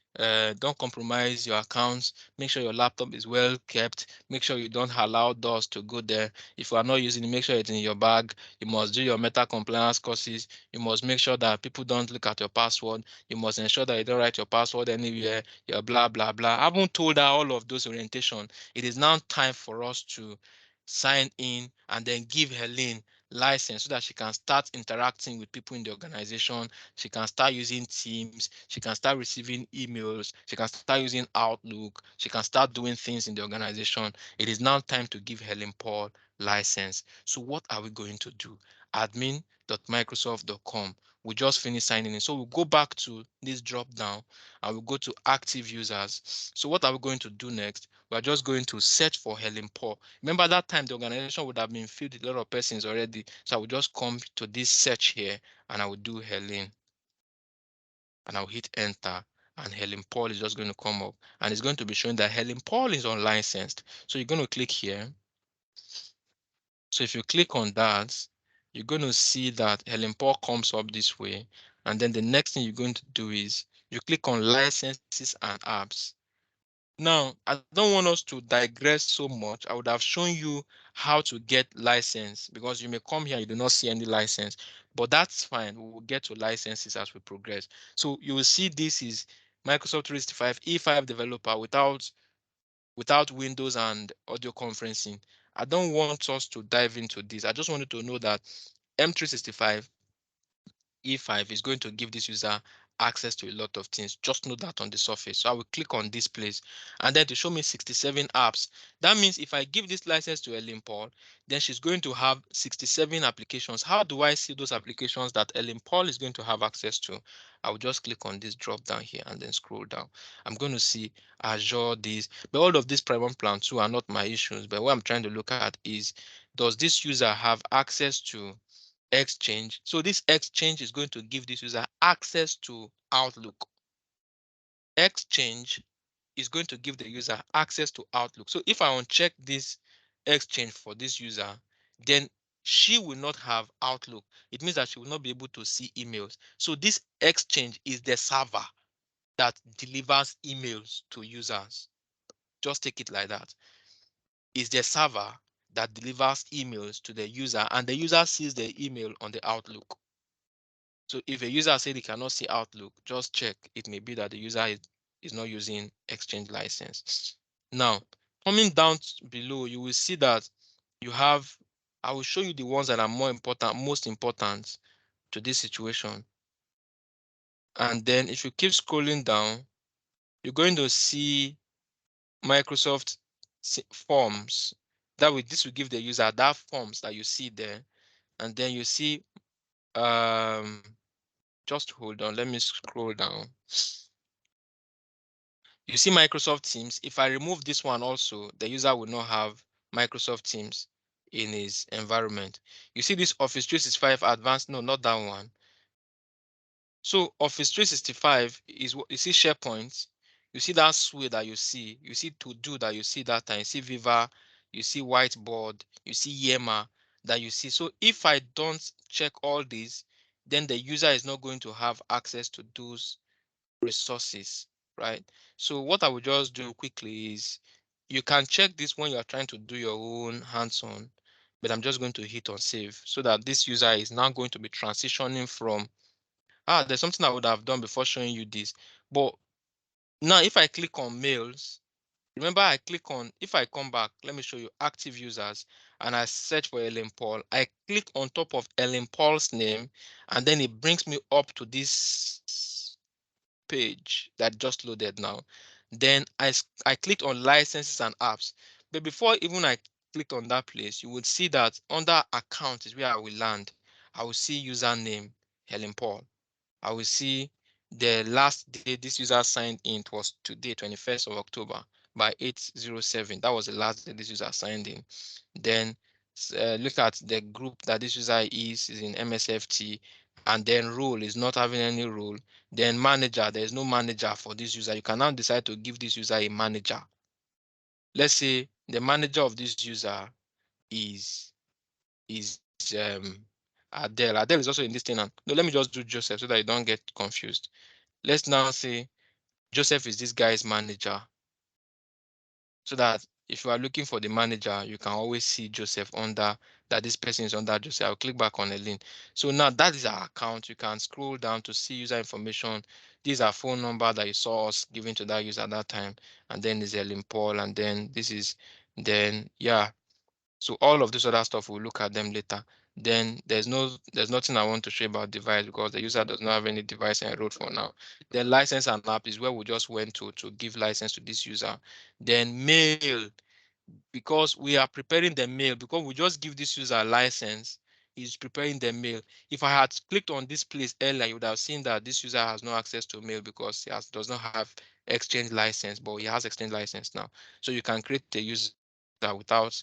your accounts. Make sure your laptop is well kept. Make sure you don't allow dust to go there. If you are not using it, make sure it's in your bag. You must do your meta compliance courses. You must make sure that people don't look at your password. You must ensure that you don't write your password anywhere. Your blah blah blah. I haven't told her all of those orientation. It is now time for us to sign in and then give Helene license so that she can start interacting with people in the organization. She can start using Teams. She can start receiving emails. She can start using Outlook. She can start doing things in the organization. It is now time to give Helen Paul license. So what are we going to do? Admin.microsoft.com. We just finished signing in. So we'll go back to this drop down and we'll go to active users. So what are we going to do next? We're just going to search for Helen Paul. Remember that time the organization would have been filled with a lot of persons already. So I will just come to this search here and I will do Helen and I'll hit enter and Helen Paul is just going to come up and it's going to be showing that Helen Paul is unlicensed. So you're going to click here. So if you click on that, you're going to see that Helen Paul comes up this way. And then the next thing you're going to do is you click on licenses and apps. Now, I don't want us to digress so much. I would have shown you how to get license because you may come here, you do not see any license, but that's fine. We will get to licenses as we progress. So you will see this is Microsoft 365 E5 developer without Windows and audio conferencing. I don't want us to dive into this. I just wanted to know that M365 E5 is going to give this user access to a lot of things. Just know that on the surface. So I will click on this place and then to show me 67 apps. That means if I give this license to Ellen Paul, then she's going to have 67 applications. How do I see those applications that Ellen Paul is going to have access to? I will just click on this drop down here and then scroll down. I'm going to see Azure, this, but all of these private plans too are not my issues. But what I'm trying to look at is, does this user have access to Exchange? So this Exchange is going to give this user access to Outlook. Exchange is going to give the user access to Outlook. So if I uncheck this Exchange for this user, then she will not have Outlook. It means that she will not be able to see emails. So this Exchange is the server that delivers emails to users. Just take it like that. It's the server that delivers emails to the user and the user sees the email on the Outlook. So if a user said he cannot see Outlook, just check. It may be that the user is not using Exchange license. Now, coming down below, you will see that you have, I will show you the ones that are most important to this situation. And then if you keep scrolling down, you're going to see Microsoft Forms. This will give the user that forms that you see there. And then you see, just hold on, let me scroll down. You see Microsoft Teams. If I remove this one also, the user will not have Microsoft Teams in his environment. You see this Office 365 Advanced, no, not that one. So Office 365 is what you see SharePoint. You see that suite that you see To Do that you see that time, you see Viva, you see Whiteboard, you see Yammer that you see. So if I don't check all these, then the user is not going to have access to those resources, right? So what I will just do quickly is you can check this when you are trying to do your own hands-on, but I'm just going to hit on save so that this user is now going to be transitioning from, there's something I would have done before showing you this. But now if I click on mails, remember if I come back, let me show you active users and I search for Ellen Paul. I click on top of Ellen Paul's name and then it brings me up to this page that just loaded now. Then I clicked on licenses and apps. But before even I clicked on that place, you would see that under account is where I will land. I will see username Helen Paul. I will see the last day this user signed in. It was today, 21st of October by 8:07. That was the last day this user signed in. Then look at the group that this user is in MSFT and then role is not having any role, then manager, there is no manager for this user. You can now decide to give this user a manager. Let's say the manager of this user is is Adele. Adele is also in this thing. No, let me just do Joseph so that you don't get confused. Let's now say Joseph is this guy's manager, so that if you are looking for the manager, you can always see Joseph under that this person is under Joseph. I'll click back on a link. So now that is our account. You can scroll down to see user information. These are phone number that you saw us giving to that user at that time, and then is Ellen Paul, and then this is then yeah. So all of this other stuff we'll look at them later. Then there's nothing I want to show about device because the user does not have any device enrolled for now. Then license and app is where we just went to give license to this user. Then mail, because we are preparing the mail, because we just give this user a license, is preparing the mail. If I had clicked on this place earlier, you would have seen that this user has no access to mail because does not have exchange license, but he has exchange license now. So you can create a user without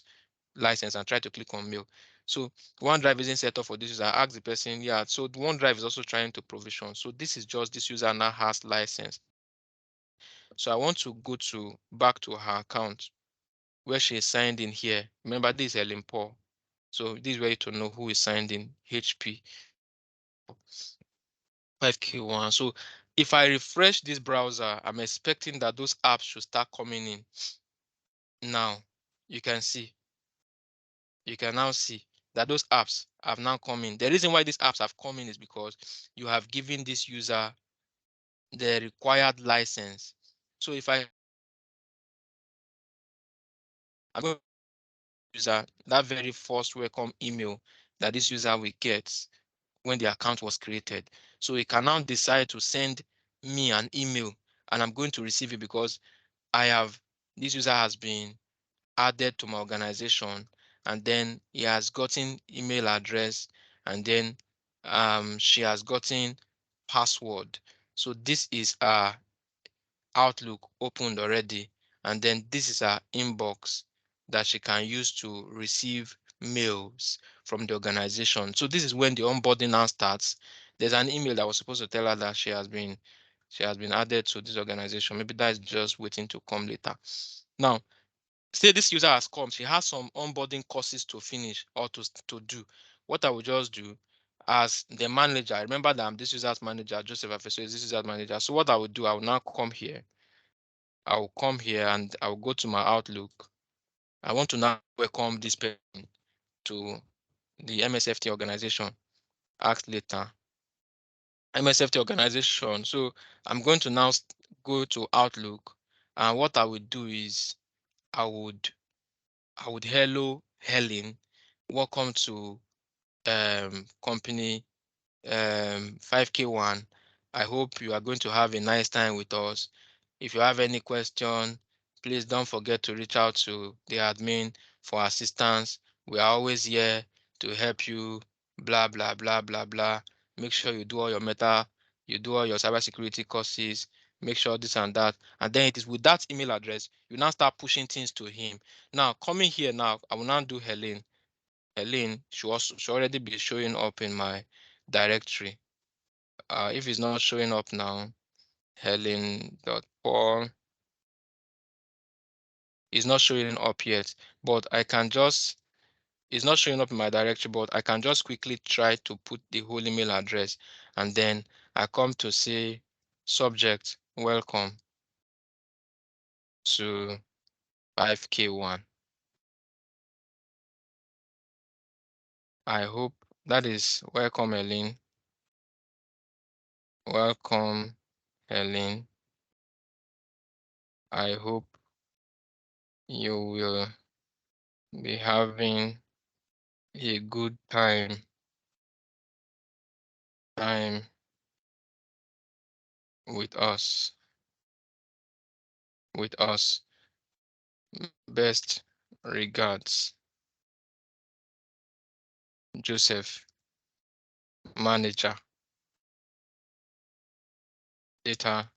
license and try to click on mail. So OneDrive isn't set up for this user. I ask the person, yeah. So OneDrive is also trying to provision. So this is just this user now has license. So I want to go to back to her account where she is signed in here. Remember, this is Ellen Paul. So this is where to know who is signed in HP 5K1. So if I refresh this browser, I'm expecting that those apps should start coming in. Now you can see, you can now see that those apps have now come in. The reason why these apps have come in is because you have given this user the required license. So if I I'm going to user that very first welcome email that this user will get when the account was created. So he can now decide to send me an email and I'm going to receive it because I have this user has been added to my organization, and then he has gotten email address, and then she has gotten password. So this is Outlook opened already, and then this is her inbox that she can use to receive mails from the organization. So this is when the onboarding now starts. There's an email that was supposed to tell her that she has been added to this organization. Maybe that is just waiting to come later. Now, say this user has come, she has some onboarding courses to finish or to do. What I will just do as the manager, remember that I'm this user's manager, Joseph Afeso is this user's manager. So what I will do, I will now come here. I will come here and I will go to my Outlook. I want to now welcome this person to the MSFT organization. Ask later. MSFT organization. So I'm going to now go to Outlook, and what I would do is I would hello Helen, welcome to company 5K1. I hope you are going to have a nice time with us. If you have any question, please don't forget to reach out to the admin for assistance. We are always here to help you, blah, blah, blah, blah, blah. Make sure you do all your you do all your cybersecurity courses, make sure this and that. And then it is with that email address, you now start pushing things to him. Now, coming here now, I will now do Helen. Helen should already be showing up in my directory. If it's not showing up now, Helen.Paul is not showing up yet, but I can just, it's not showing up in my directory, but I can just quickly try to put the whole email address, and then I come to say subject, welcome to 5K1. I hope that is welcome, Helen. Welcome, Helen. I hope you will be having a good time with us. With us. Best regards, Joseph, manager, data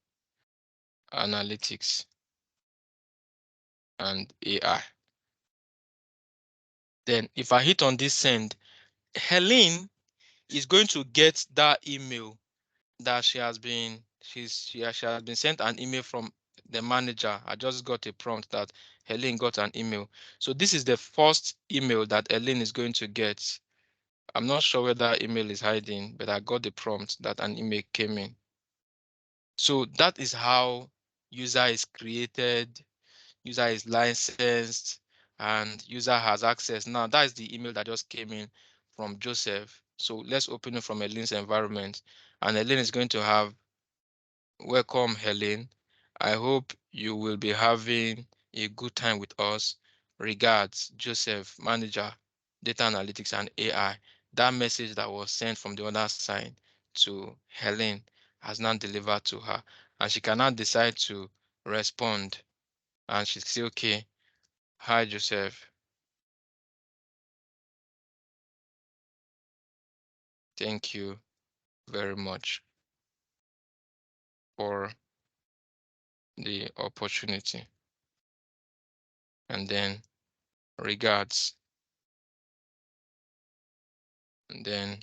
analytics and AI. Then if I hit on this send, Helen is going to get that email that she has been sent an email from the manager. I just got a prompt that Helen got an email. So this is the first email that Helen is going to get. I'm not sure where that email is hiding, but I got the prompt that an email came in. So that is how user is created, user is licensed, and user has access. Now that is the email that just came in from Joseph. So let's open it from Helen's environment. And Helen is going to have, welcome Helen. I hope you will be having a good time with us. Regards, Joseph, manager, data analytics and AI. That message that was sent from the other side to Helen has now delivered to her. And she cannot decide to respond. And she say, okay, hi Joseph. Thank you very much for the opportunity. And then regards. And then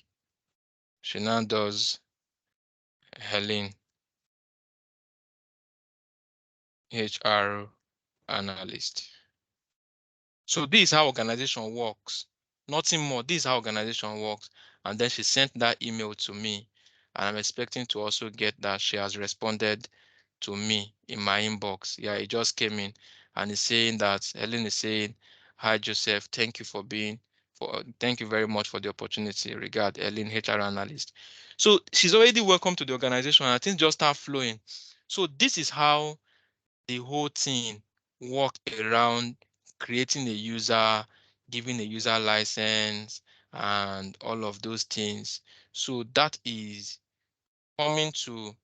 she now does Helen, HR analyst. So this is how organization works. Nothing more. This is how organization works. And then she sent that email to me. And I'm expecting to also get that she has responded to me in my inbox. Yeah, it just came in and it's saying that Helen is saying, hi Joseph, thank you very much for the opportunity. Regard Helen, HR analyst. So she's already welcome to the organization and things just start flowing. So this is how the whole thing work around creating a user, giving a user license, and all of those things. So that is coming to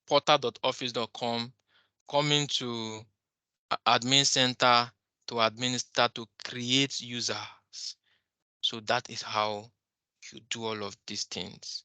portal.office.com, coming to admin center to administer to create users. So that is how you do all of these things.